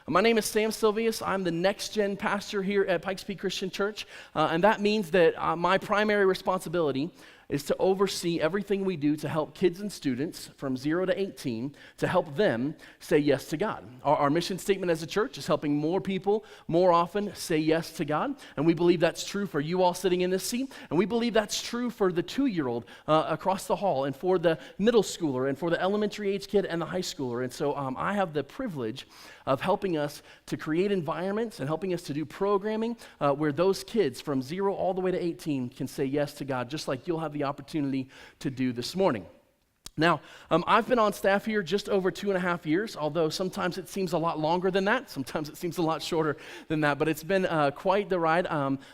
My name is Sam Silveous. I'm the NextGen Pastor here at Pikes Christian Church, and that means that my primary responsibility is to oversee everything we do to help kids and students from 0 to 18, to help them say yes to God. Our mission statement as a church is helping more people more often say yes to God, and we believe that's true for you all sitting in this seat, and we believe that's true for the 2-year-old across the hall, and for the middle schooler, and for the elementary age kid and the high schooler. And so I have the privilege of helping us to create environments and helping us to do programming where those kids from 0 all the way to 18 can say yes to God, just like you'll have the opportunity to do this morning. Now, I've been on staff here just over 2.5 years, although sometimes it seems a lot longer than that. Sometimes it seems a lot shorter than that, but it's been quite the ride.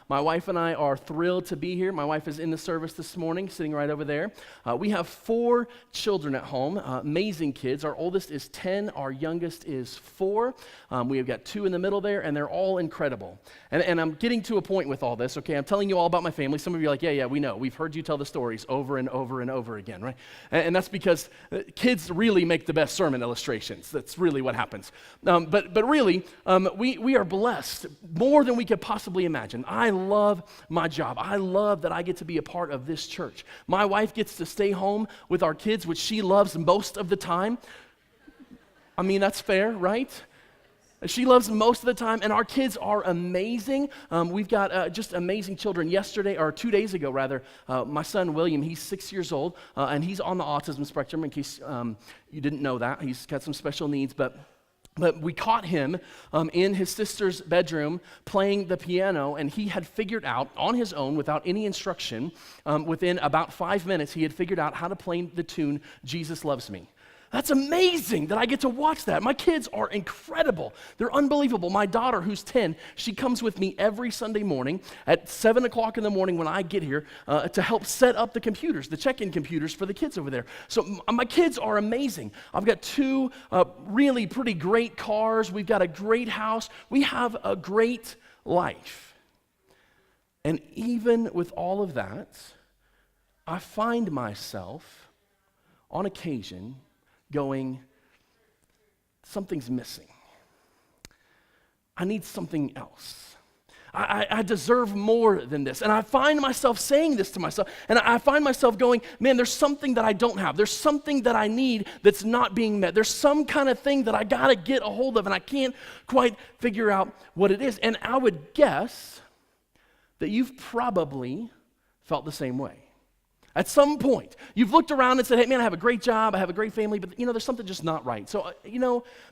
My wife and I are thrilled to be here. My wife is in the service this morning, sitting right over there. We have 4 children at home, amazing kids. Our oldest is 10, our youngest is 4. We have got 2 in the middle there, and they're all incredible. And I'm getting to a point with all this, okay? I'm telling you all about my family. Some of you are like, yeah, we know. We've heard you tell the stories over and over and over again, right? And that's because kids really make the best sermon illustrations. That's really what happens. But really, we are blessed more than we could possibly imagine. I love my job. I love that I get to be a part of this church. My wife gets to stay home with our kids, which she loves most of the time. I mean, that's fair, right? She loves most of the time, and our kids are amazing. We've got just amazing children. Yesterday, or 2 days ago, rather, my son William, he's 6 years old, and he's on the autism spectrum, in case you didn't know that. He's got some special needs, but we caught him in his sister's bedroom playing the piano, and he had figured out on his own, without any instruction, within about 5 minutes, he had figured out how to play the tune, Jesus Loves Me. That's amazing that I get to watch that. My kids are incredible. They're unbelievable. My daughter, who's 10, she comes with me every Sunday morning at 7 o'clock in the morning when I get here to help set up the computers, the check-in computers for the kids over there. So my kids are amazing. I've got 2 really pretty great cars. We've got a great house. We have a great life. And even with all of that, I find myself on occasion going, something's missing. I need something else. I deserve more than this. And I find myself saying this to myself, and I find myself going, man, there's something that I don't have. There's something that I need that's not being met. There's some kind of thing that I gotta get a hold of, and I can't quite figure out what it is. And I would guess that you've probably felt the same way. At some point, you've looked around and said, hey, man, I have a great job, I have a great family, but, there's something just not right. So,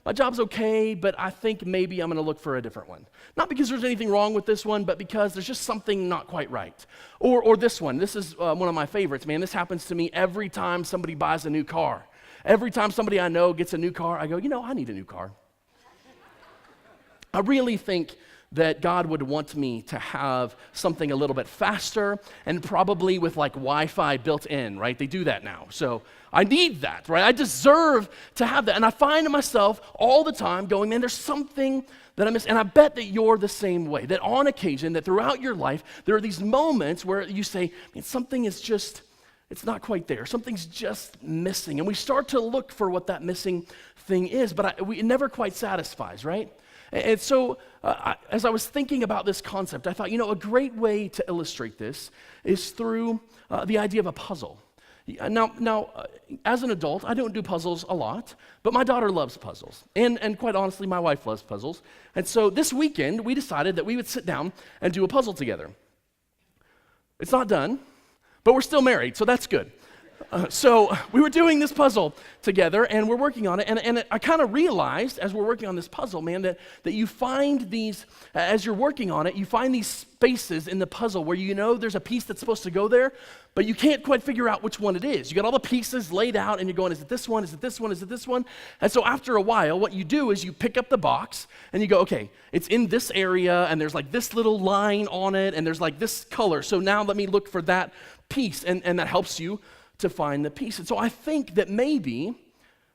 my job's okay, but I think maybe I'm going to look for a different one. Not because there's anything wrong with this one, but because there's just something not quite right. Or this one. This is one of my favorites, man. This happens to me every time somebody buys a new car. Every time somebody I know gets a new car, I go, I need a new car. I really think that God would want me to have something a little bit faster and probably with like Wi-Fi built in, right? They do that now. So I need that, right? I deserve to have that. And I find myself all the time going, man, there's something that I miss. And I bet that you're the same way, that on occasion, that throughout your life, there are these moments where you say, man, something is just, it's not quite there. Something's just missing. And we start to look for what that missing thing is, but it never quite satisfies, right? And so as I was thinking about this concept, I thought, a great way to illustrate this is through the idea of a puzzle. Now, as an adult, I don't do puzzles a lot, but my daughter loves puzzles. And quite honestly, my wife loves puzzles. And so this weekend, we decided that we would sit down and do a puzzle together. It's not done, but we're still married, so that's good. So we were doing this puzzle together, and we're working on it, and I kind of realized as we're working on this puzzle, man, that you find these, as you're working on it, you find these spaces in the puzzle where there's a piece that's supposed to go there, but you can't quite figure out which one it is. You got all the pieces laid out, and you're going, is it this one, is it this one, is it this one? And so after a while, what you do is you pick up the box, and you go, okay, it's in this area, and there's like this little line on it, and there's like this color, so now let me look for that piece, and that helps you to find the piece. And so I think that maybe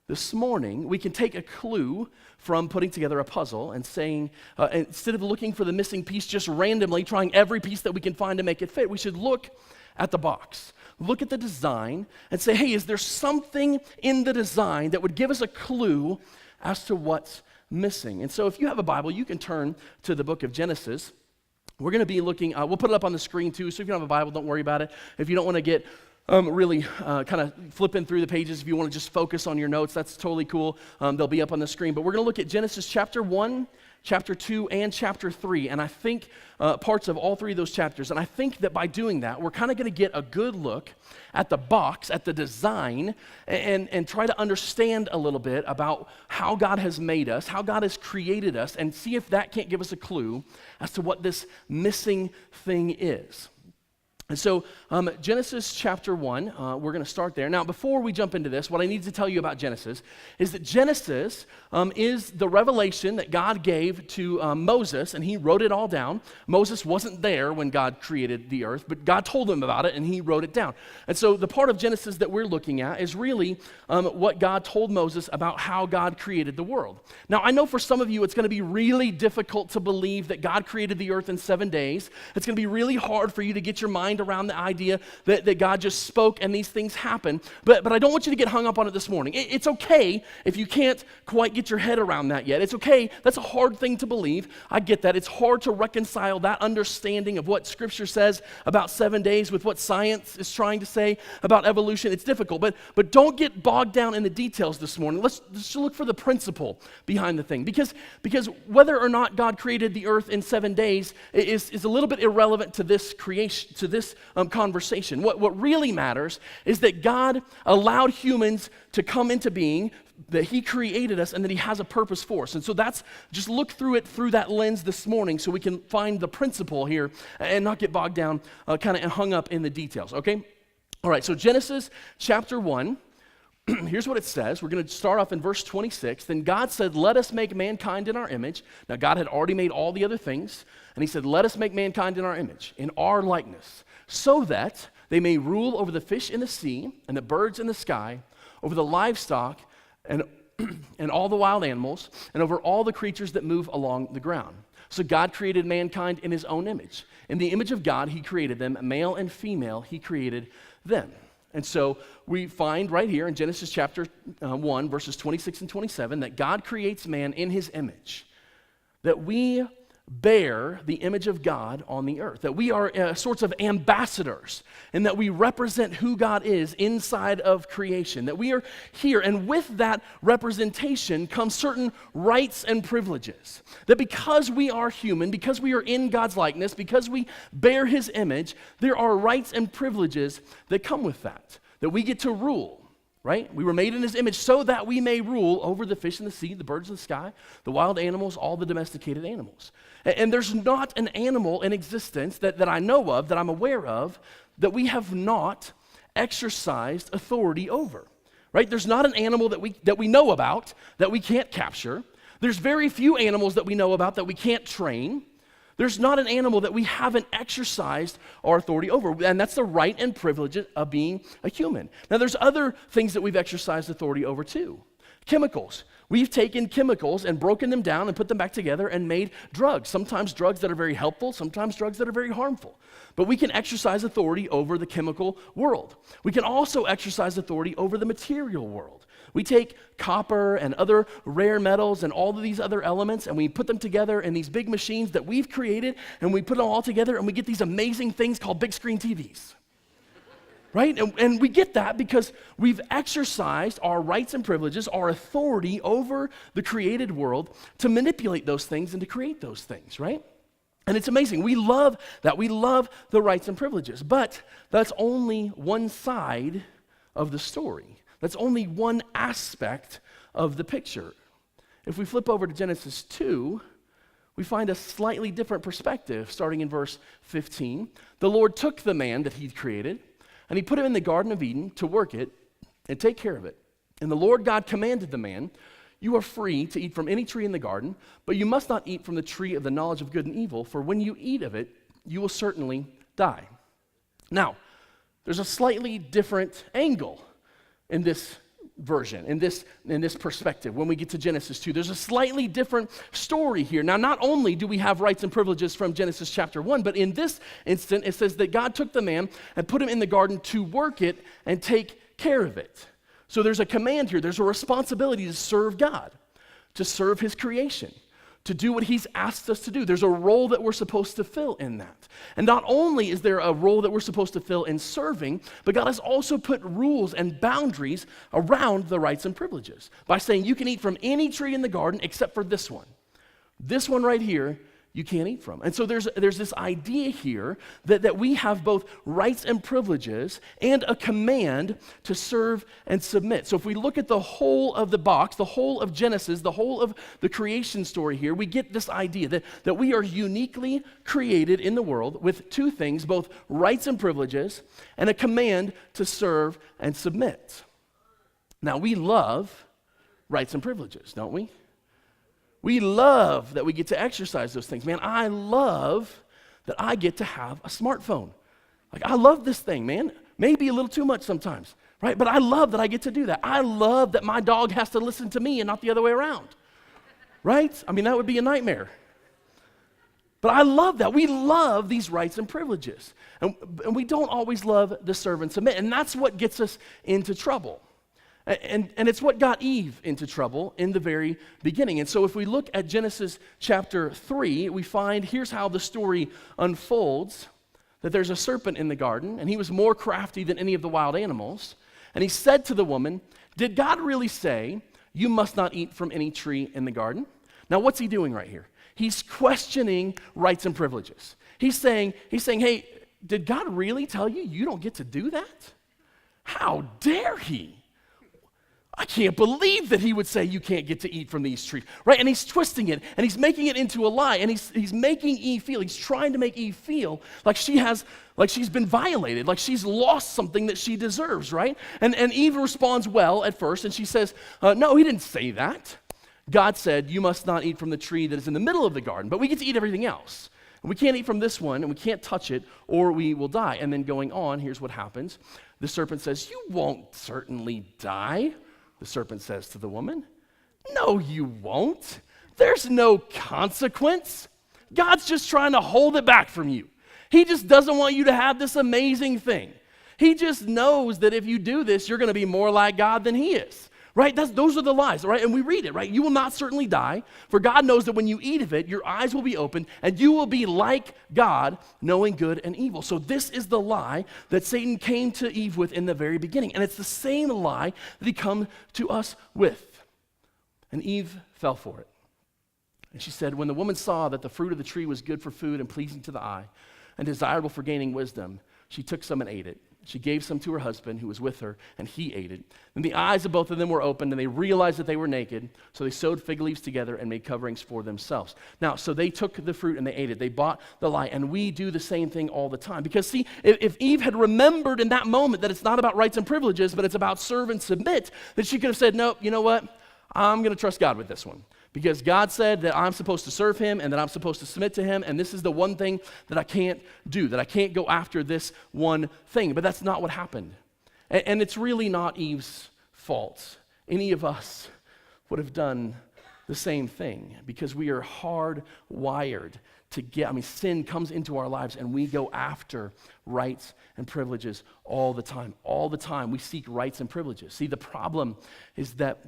this morning we can take a clue from putting together a puzzle and saying, instead of looking for the missing piece, just randomly trying every piece that we can find to make it fit, we should look at the box, look at the design, and say, hey, is there something in the design that would give us a clue as to what's missing. And so if you have a Bible, you can turn to the book of Genesis. We're going to be looking, we'll put it up on the screen too, so if you don't have a Bible, don't worry about it. If you don't want to get really kind of flipping through the pages, if you want to just focus on your notes, that's totally cool. They'll be up on the screen. But we're going to look at Genesis chapter 1, chapter 2, and chapter 3. And I think parts of all three of those chapters. And I think that by doing that, we're kind of going to get a good look at the box, at the design, and try to understand a little bit about how God has made us, how God has created us, and see if that can't give us a clue as to what this missing thing is. And so Genesis chapter 1, we're going to start there. Now, before we jump into this, what I need to tell you about Genesis is that Genesis is the revelation that God gave to Moses, and he wrote it all down. Moses wasn't there when God created the earth, but God told him about it, and he wrote it down. And so the part of Genesis that we're looking at is really what God told Moses about how God created the world. Now, I know for some of you it's going to be really difficult to believe that God created the earth in 7 days. It's going to be really hard for you to get your mind around the idea that God just spoke and these things happen. But I don't want you to get hung up on it this morning. It's okay if you can't quite get your head around that yet. It's okay. That's a hard thing to believe. I get that. It's hard to reconcile that understanding of what Scripture says about 7 days with what science is trying to say about evolution. It's difficult. But don't get bogged down in the details this morning. Let's just look for the principle behind the thing. Because whether or not God created the earth in 7 days is a little bit irrelevant to this creation, to this conversation. What really matters is that God allowed humans to come into being, that he created us, and that he has a purpose for us. And so that's, just look through it through that lens this morning so we can find the principle here and not get bogged down, kind of hung up in the details, okay? All right, so Genesis chapter 1, here's what it says. We're going to start off in verse 26. Then God said, let us make mankind in our image. Now, God had already made all the other things, and he said, let us make mankind in our image, in our likeness, so that they may rule over the fish in the sea and the birds in the sky, over the livestock and all the wild animals, and over all the creatures that move along the ground. So God created mankind in his own image. In the image of God, he created them, male and female, he created them. And so we find right here in Genesis chapter 1, verses 26 and 27, that God creates man in his image, that we bear the image of God on the earth, that we are sorts of ambassadors, and that we represent who God is inside of creation, that we are here, and with that representation comes certain rights and privileges, that because we are human, because we are in God's likeness, because we bear his image, there are rights and privileges that come with that we get to rule. Right? We were made in his image so that we may rule over the fish in the sea, the birds of the sky, the wild animals, all the domesticated animals. And there's not an animal in existence that I know of, that I'm aware of, that we have not exercised authority over. Right? There's not an animal that we know about that we can't capture. There's very few animals that we know about that we can't train. There's not an animal that we haven't exercised our authority over, and that's the right and privilege of being a human. Now, there's other things that we've exercised authority over too. Chemicals. We've taken chemicals and broken them down and put them back together and made drugs. Sometimes drugs that are very helpful, sometimes drugs that are very harmful. But we can exercise authority over the chemical world. We can also exercise authority over the material world. We take copper and other rare metals and all of these other elements, and we put them together in these big machines that we've created, and we put them all together, and we get these amazing things called big screen TVs. Right? And we get that because we've exercised our rights and privileges, our authority over the created world to manipulate those things and to create those things, right? And it's amazing. We love that. We love the rights and privileges. But that's only one side of the story. That's only one aspect of the picture. If we flip over to Genesis 2, we find a slightly different perspective starting in verse 15. The Lord took the man that he'd created, and he put him in the Garden of Eden to work it and take care of it. And the Lord God commanded the man, you are free to eat from any tree in the garden, but you must not eat from the tree of the knowledge of good and evil, for when you eat of it, you will certainly die. Now, there's a slightly different angle in this version, in this perspective. When we get to Genesis 2, there's a slightly different story here. Now, not only do we have rights and privileges from Genesis chapter 1, but in this instant, it says that God took the man and put him in the garden to work it and take care of it. So there's a command here. There's a responsibility to serve God, to serve his creation, to do what he's asked us to do. There's a role that we're supposed to fill in that. And not only is there a role that we're supposed to fill in serving, but God has also put rules and boundaries around the rights and privileges by saying you can eat from any tree in the garden except for this one. This one right here, you can't eat from. And so there's this idea here that we have both rights and privileges and a command to serve and submit. So if we look at the whole of the box, the whole of Genesis, the whole of the creation story here, we get this idea that we are uniquely created in the world with two things, both rights and privileges and a command to serve and submit. Now, we love rights and privileges, don't we? We love that we get to exercise those things. Man, I love that I get to have a smartphone. Like, I love this thing, man. Maybe a little too much sometimes, right? But I love that I get to do that. I love that my dog has to listen to me and not the other way around, right? I mean, that would be a nightmare. But I love that. We love these rights and privileges. And we don't always love the serve and submit. And that's what gets us into trouble. And it's what got Eve into trouble in the very beginning. And so if we look at Genesis chapter 3, we find here's how the story unfolds, that there's a serpent in the garden, and he was more crafty than any of the wild animals. And he said to the woman, "Did God really say, you must not eat from any tree in the garden?" Now, what's he doing right here? He's questioning rights and privileges. He's saying, hey, did God really tell you you don't get to do that? How dare he? I can't believe that he would say you can't get to eat from these trees, right? And he's twisting it, and he's making it into a lie, and he's making Eve feel, he's trying to make Eve feel like she's been violated, like she's lost something that she deserves, right? And Eve responds well at first, and she says, no, he didn't say that. God said, you must not eat from the tree that is in the middle of the garden, but we get to eat everything else. And we can't eat from this one, and we can't touch it, or we will die. And then going on, here's what happens. The serpent says, you won't certainly die. The serpent says to the woman, no, you won't. There's no consequence. God's just trying to hold it back from you. He just doesn't want you to have this amazing thing. He just knows that if you do this, you're going to be more like God than he is. Right? Those are the lies, right? And we read it, right? You will not certainly die, for God knows that when you eat of it, your eyes will be opened, and you will be like God, knowing good and evil. So this is the lie that Satan came to Eve with in the very beginning, and it's the same lie that he comes to us with. And Eve fell for it. And she said, when the woman saw that the fruit of the tree was good for food and pleasing to the eye, and desirable for gaining wisdom, she took some and ate it. She gave some to her husband who was with her, and he ate it. Then the eyes of both of them were opened, and they realized that they were naked. So they sewed fig leaves together and made coverings for themselves. Now, so they took the fruit and they ate it. They bought the lie, and we do the same thing all the time. Because see, if Eve had remembered in that moment that it's not about rights and privileges, but it's about serve and submit, then she could have said, no, you know what? I'm going to trust God with this one. Because God said that I'm supposed to serve him and that I'm supposed to submit to him, and this is the one thing that I can't do, that I can't go after this one thing. But that's not what happened. And it's really not Eve's fault. Any of us would have done the same thing because we are hardwired to sin comes into our lives and we go after rights and privileges all the time. All the time we seek rights and privileges. See, the problem is that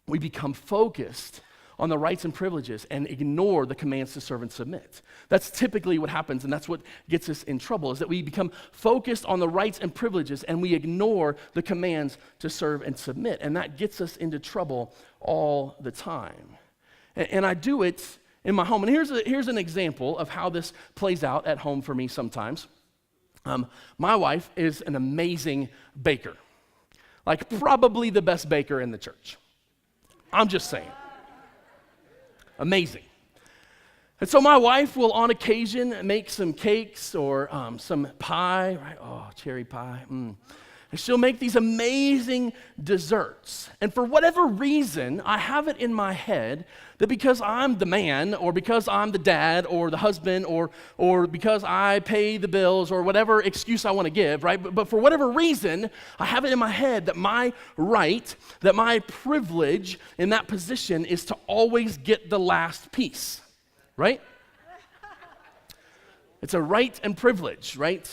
we become focused on the rights and privileges and ignore the commands to serve and submit. That's typically what happens, and that's what gets us in trouble, is that we become focused on the rights and privileges and we ignore the commands to serve and submit, and that gets us into trouble all the time. And I do it in my home, and here's an example of how this plays out at home for me sometimes. My wife is an amazing baker, like probably the best baker in the church. I'm just saying. Amazing. And so my wife will on occasion make some cakes or some pie, right? Oh, cherry pie. And she'll make these amazing desserts. And for whatever reason, I have it in my head that because I'm the man or because I'm the dad or the husband or because I pay the bills or whatever excuse I want to give, right? But for whatever reason, I have it in my head that my right, that my privilege in that position is to always get the last piece, right? It's a right and privilege, right,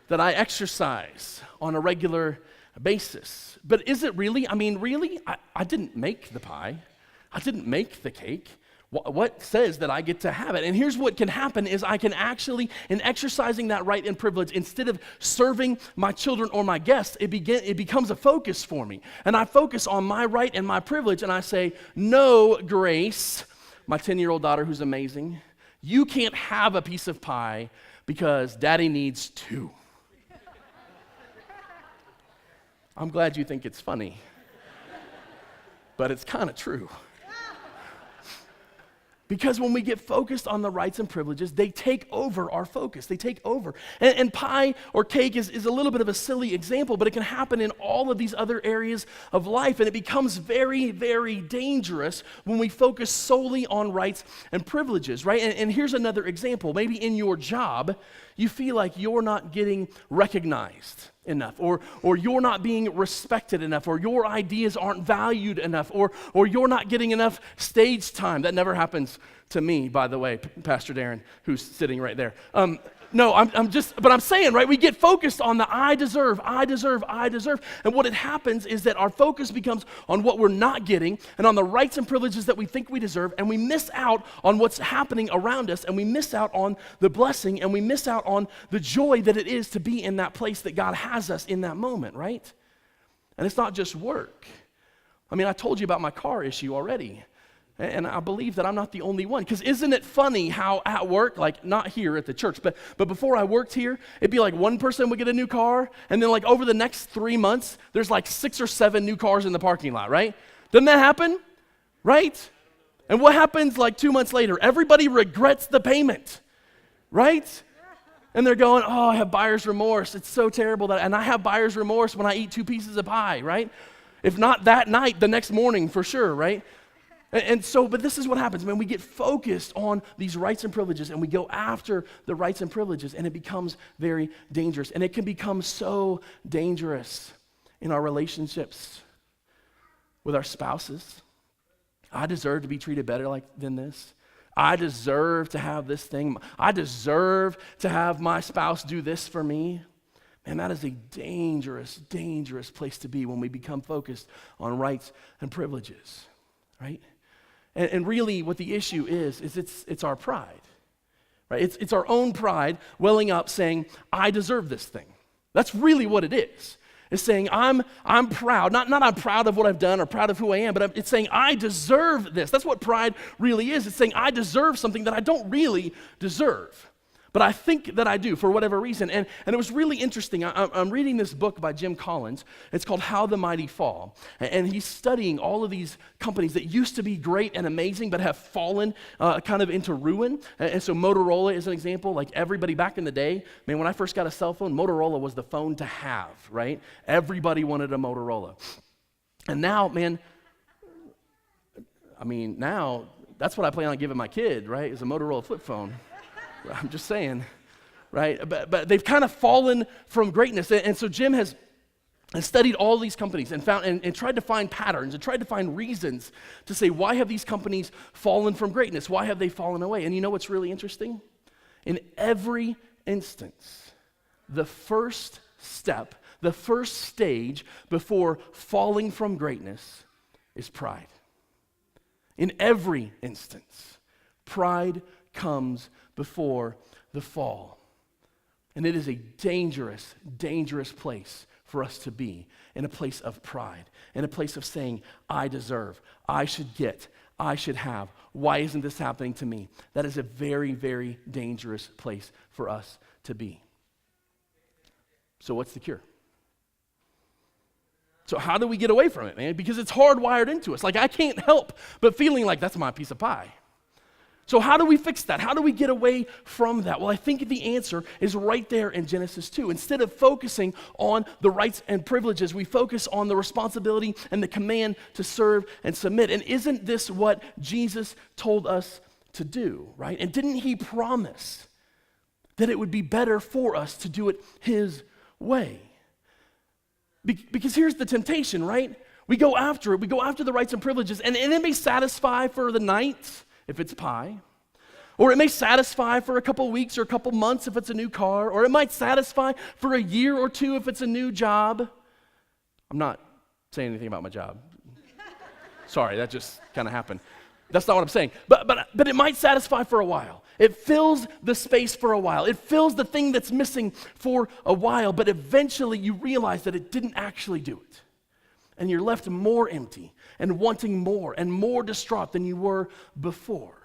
that I exercise on a regular basis. But is it really? I mean, really? I didn't make the pie. I didn't make the cake. What says that I get to have it? And here's what can happen is I can actually, in exercising that right and privilege, instead of serving my children or my guests, it becomes a focus for me. And I focus on my right and my privilege, and I say, no, Grace, my 10-year-old daughter who's amazing, you can't have a piece of pie because Daddy needs 2. I'm glad you think it's funny, but it's kind of true. Because when we get focused on the rights and privileges, they take over our focus. They take over. And pie or cake is a little bit of a silly example, but it can happen in all of these other areas of life. And it becomes very, very dangerous when we focus solely on rights and privileges, right? And here's another example. Maybe in your job, you feel like you're not getting recognized enough, or you're not being respected enough, or your ideas aren't valued enough, or you're not getting enough stage time. That never happens to me, by the way, Pastor Darren, who's sitting right there. No, but I'm saying, right, we get focused on the I deserve. And what it happens is that our focus becomes on what we're not getting and on the rights and privileges that we think we deserve, and we miss out on what's happening around us, and we miss out on the blessing, and we miss out on the joy that it is to be in that place that God has us in that moment, right? And it's not just work. I mean, I told you about my car issue already. And I believe that I'm not the only one. Because isn't it funny how at work, like not here at the church, but before I worked here, it'd be like one person would get a new car, and then like over the next 3 months, there's like 6 or 7 new cars in the parking lot, right? Doesn't that happen? Right? And what happens like 2 months later? Everybody regrets the payment, right? And they're going, oh, I have buyer's remorse. It's so terrible. And I have buyer's remorse when I eat 2 pieces of pie, right? If not that night, the next morning for sure, right? But this is what happens, man. We get focused on these rights and privileges, and we go after the rights and privileges, and it becomes very dangerous. And it can become so dangerous in our relationships with our spouses. I deserve to be treated better than this. I deserve to have this thing. I deserve to have my spouse do this for me. Man, that is a dangerous, dangerous place to be when we become focused on rights and privileges, right? And really what the issue is it's our pride, right? It's our own pride welling up saying, I deserve this thing. That's really what it is. It's saying, I'm proud. Not I'm proud of what I've done or proud of who I am, but it's saying, I deserve this. That's what pride really is. It's saying, I deserve something that I don't really deserve. But I think that I do for whatever reason. And it was really interesting. I'm reading this book by Jim Collins. It's called How the Mighty Fall. And he's studying all of these companies that used to be great and amazing but have fallen kind of into ruin. And so Motorola is an example. Like everybody back in the day, man, when I first got a cell phone, Motorola was the phone to have, right? Everybody wanted a Motorola. And now, man, now that's what I plan on giving my kid, right, is a Motorola flip phone. I'm just saying, right? But they've kind of fallen from greatness. And so Jim has studied all these companies and found and tried to find patterns and tried to find reasons to say, why have these companies fallen from greatness? Why have they fallen away? And you know what's really interesting? In every instance, the first step, the first stage before falling from greatness is pride. In every instance, pride comes before the fall. And it is a dangerous, dangerous place for us to be, in a place of pride, in a place of saying, I deserve, I should get, I should have. Why isn't this happening to me? That is a very, very dangerous place for us to be. So what's the cure? So how do we get away from it, man? Because it's hardwired into us. Like I can't help but feeling like that's my piece of pie. So how do we fix that? How do we get away from that? Well, I think the answer is right there in Genesis 2. Instead of focusing on the rights and privileges, we focus on the responsibility and the command to serve and submit. And isn't this what Jesus told us to do, right? And didn't he promise that it would be better for us to do it his way? Because here's the temptation, right? We go after it. We go after the rights and privileges, and it may satisfy for the night, if it's pie, or it may satisfy for a couple weeks or a couple months if it's a new car, or it might satisfy for a year or two if it's a new job. I'm not saying anything about my job. Sorry, that just kind of happened. That's not what I'm saying. But it might satisfy for a while. It fills the space for a while. It fills the thing that's missing for a while, but eventually you realize that it didn't actually do it. And you're left more empty and wanting more and more distraught than you were before.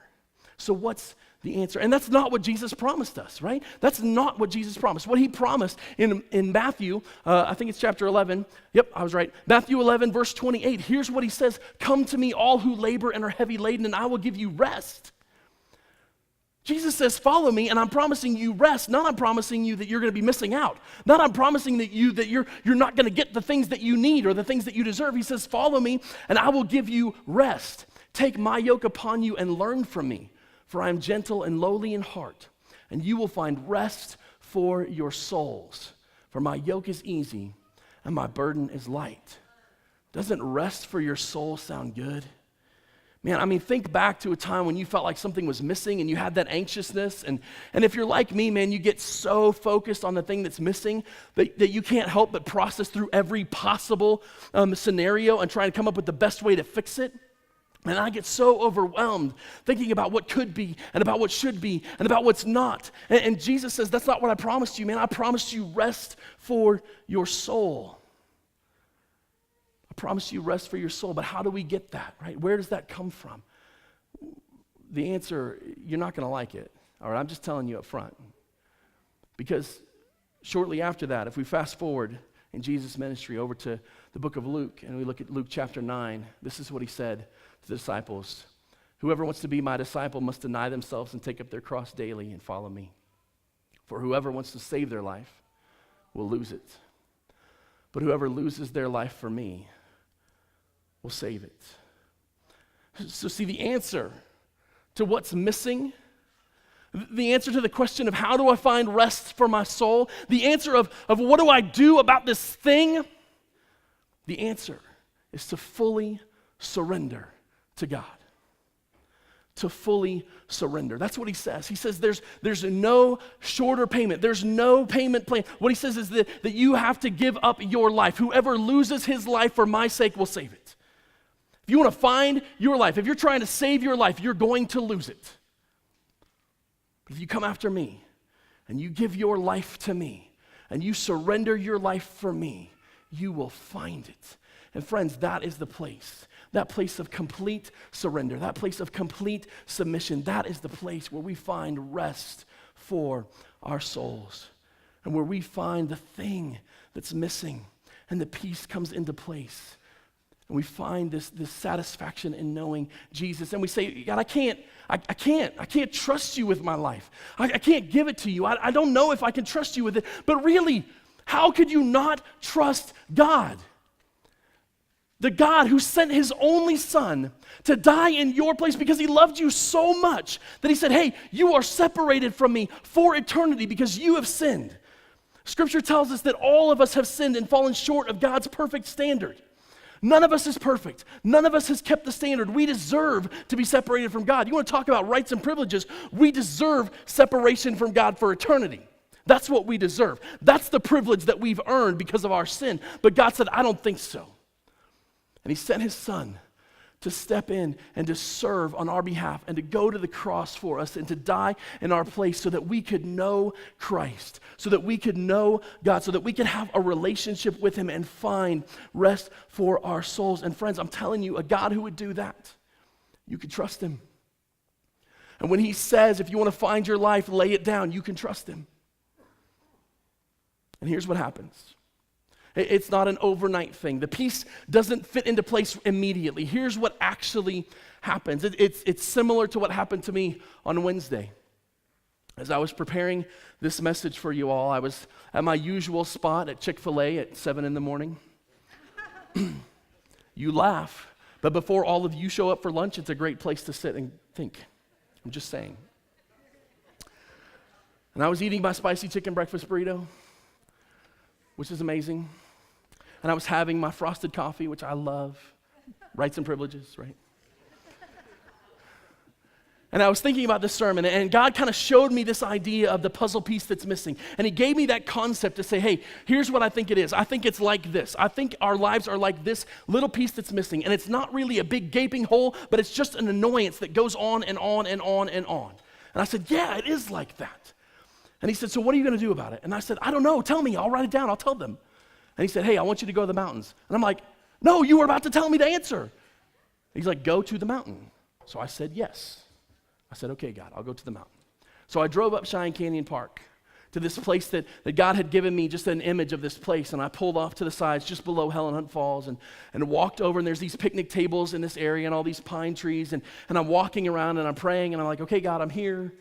So what's the answer? And that's not what Jesus promised us, right? That's not what Jesus promised. What he promised in Matthew, I think it's chapter 11. Yep, I was right. Matthew 11, verse 28. Here's what he says. Come to me, all who labor and are heavy laden, and I will give you rest. Jesus says, follow me, and I'm promising you rest. Not I'm promising you that you're going to be missing out. Not I'm promising that you're not going to get the things that you need or the things that you deserve. He says, follow me, and I will give you rest. Take my yoke upon you and learn from me. For I am gentle and lowly in heart, and you will find rest for your souls. For my yoke is easy, and my burden is light. Doesn't rest for your soul sound good? Man, I mean, think back to a time when you felt like something was missing and you had that anxiousness. And if you're like me, man, you get so focused on the thing that's missing that you can't help but process through every possible scenario and try to come up with the best way to fix it. And I get so overwhelmed thinking about what could be and about what should be and about what's not. And Jesus says, that's not what I promised you, man. I promised you rest for your soul. I promised you rest for your soul. But how do we get that, right? Where does that come from? The answer, you're not going to like it. All right, I'm just telling you up front. Because shortly after that, if we fast forward in Jesus' ministry over to the book of Luke, and we look at Luke chapter 9, this is what he said to the disciples. Whoever wants to be my disciple must deny themselves and take up their cross daily and follow me. For whoever wants to save their life will lose it. But whoever loses their life for me will save it. So see, the answer to what's missing, the answer to the question of how do I find rest for my soul, the answer of what do I do about this thing, the answer is to fully surrender to God. To fully surrender. That's what he says. He says there's no shorter payment. There's no payment plan. What he says is that you have to give up your life. Whoever loses his life for my sake will save it. If you want to find your life, if you're trying to save your life, you're going to lose it. But if you come after me and you give your life to me and you surrender your life for me, you will find it. And friends, that is the place. That place of complete surrender, that place of complete submission, that is the place where we find rest for our souls and where we find the thing that's missing and the peace comes into place. And we find this satisfaction in knowing Jesus. And we say, God, I can't trust you with my life. I can't give it to you. I don't know if I can trust you with it. But really, how could you not trust God? The God who sent his only son to die in your place because he loved you so much that he said, hey, you are separated from me for eternity because you have sinned. Scripture tells us that all of us have sinned and fallen short of God's perfect standard. None of us is perfect. None of us has kept the standard. We deserve to be separated from God. You want to talk about rights and privileges? We deserve separation from God for eternity. That's what we deserve. That's the privilege that we've earned because of our sin. But God said, I don't think so. And he sent his son to step in and to serve on our behalf and to go to the cross for us and to die in our place so that we could know Christ, so that we could know God, so that we could have a relationship with him and find rest for our souls. And friends, I'm telling you, a God who would do that, you can trust him. And when he says, if you want to find your life, lay it down, you can trust him. And here's what happens. It's not an overnight thing. The peace doesn't fit into place immediately. Here's what actually happens. It's similar to what happened to me on Wednesday. As I was preparing this message for you all, I was at my usual spot at Chick-fil-A at 7 in the morning. You laugh, but before all of you show up for lunch, it's a great place to sit and think. I'm just saying. And I was eating my spicy chicken breakfast burrito, which is amazing. And I was having my frosted coffee, which I love. Rights and privileges, right? And I was thinking about this sermon, and God kind of showed me this idea of the puzzle piece that's missing. And he gave me that concept to say, hey, here's what I think it is. I think it's like this. I think our lives are like this little piece that's missing. And it's not really a big gaping hole, but it's just an annoyance that goes on and on and on and on. And I said, yeah, it is like that. And he said, so what are you going to do about it? And I said, I don't know. Tell me. I'll write it down. I'll tell them. And he said, hey, I want you to go to the mountains. And I'm like, no, you were about to tell me the answer. He's like, go to the mountain. So I said, yes. I said, okay, God, I'll go to the mountain. So I drove up Cheyenne Canyon Park to this place that God had given me, just an image of this place, and I pulled off to the sides just below Helen Hunt Falls and walked over, and there's these picnic tables in this area and all these pine trees, and I'm walking around and I'm praying, and I'm like, okay, God, I'm here.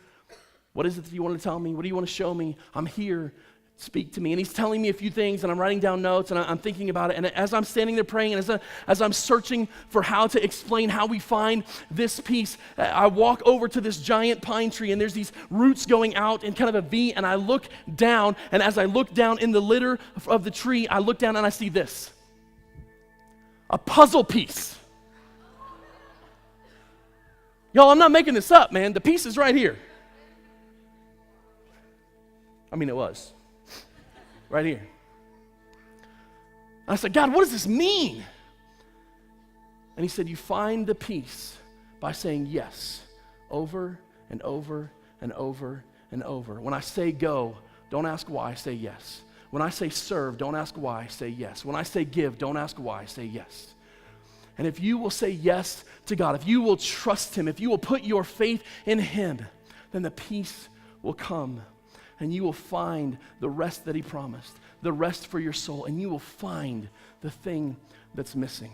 What is it that you want to tell me? What do you want to show me? I'm here. Speak to me. And he's telling me a few things, and I'm writing down notes, and I'm thinking about it. And as I'm standing there praying, and as I'm searching for how to explain how we find this piece, I walk over to this giant pine tree, and there's these roots going out in kind of a V, and I look down, and as I look down in the litter of the tree, I look down and I see this. A puzzle piece. Y'all, I'm not making this up, man. The piece is right here. I mean, it was. Right here. I said, God, what does this mean? And he said, you find the peace by saying yes over and over and over and over. When I say go, don't ask why, say yes. When I say serve, don't ask why, say yes. When I say give, don't ask why, say yes. And if you will say yes to God, if you will trust him, if you will put your faith in him, then the peace will come. And you will find the rest that he promised, the rest for your soul, and you will find the thing that's missing.